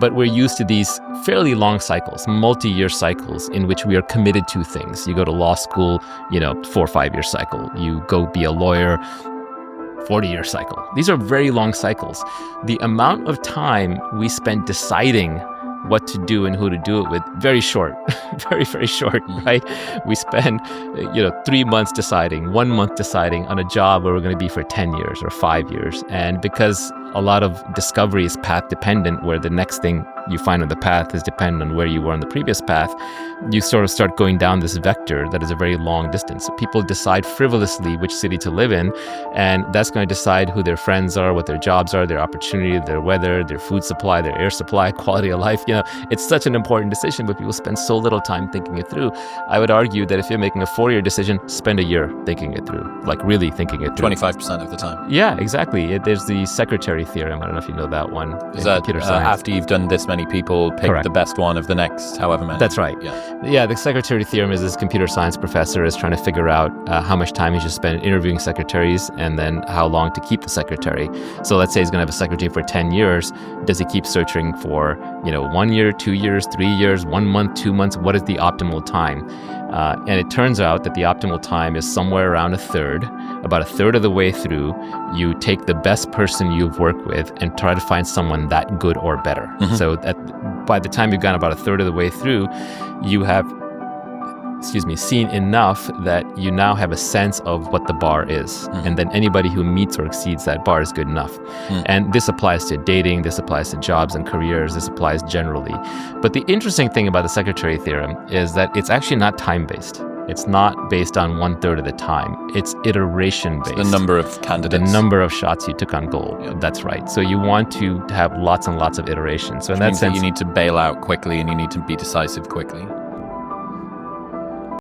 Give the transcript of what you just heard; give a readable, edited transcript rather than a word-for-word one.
But we're used to these fairly long cycles, multi-year cycles in which we are committed to things. You go to law school, 4 or 5 year cycle. You go be a lawyer, 40-year cycle. These are very long cycles. The amount of time we spend deciding what to do and who to do it with, very short, very, very short, right? We spend, 3 months deciding, 1 month deciding on a job where we're going to be for 10 years or 5 years. And because a lot of discovery is path dependent, where the next thing you find on the path is dependent on where you were on the previous path, you sort of start going down this vector that is a very long distance. People decide frivolously which city to live in, and that's going to decide who their friends are, what their jobs are, their opportunity, their weather, their food supply, their air supply, quality of life. It's such an important decision, but people spend so little time thinking it through. I would argue that if you're making a 4-year decision, spend a year thinking it through, like really thinking it through. 25% of the time. Yeah, exactly. There's the secretary theorem. I don't know if you know that one. Is that computer science? After you've done this many people, pick Correct. The best one of the next however many? That's right. Yeah, the secretary theorem is this computer science professor is trying to figure out how much time he should spend interviewing secretaries and then how long to keep the secretary. So let's say he's going to have a secretary for 10 years. Does he keep searching for, 1 year, 2 years, 3 years, 1 month, 2 months? What is the optimal time? And it turns out that the optimal time is somewhere around a third. About a third of the way through, you take the best person you've worked with and try to find someone that good or better. Mm-hmm. So by the time you've gone about a third of the way through, you have seen enough that you now have a sense of what the bar is. Mm-hmm. And then anybody who meets or exceeds that bar is good enough. Mm-hmm. And this applies to dating, this applies to jobs and careers, this applies generally. But the interesting thing about the secretary theorem is that it's actually not time-based. It's not based on 1/3 of the time. It's iteration-based. The number of candidates. The number of shots you took on goal. Yeah. That's right. So you want to have lots and lots of iterations. So in that sense, you need to bail out quickly and you need to be decisive quickly.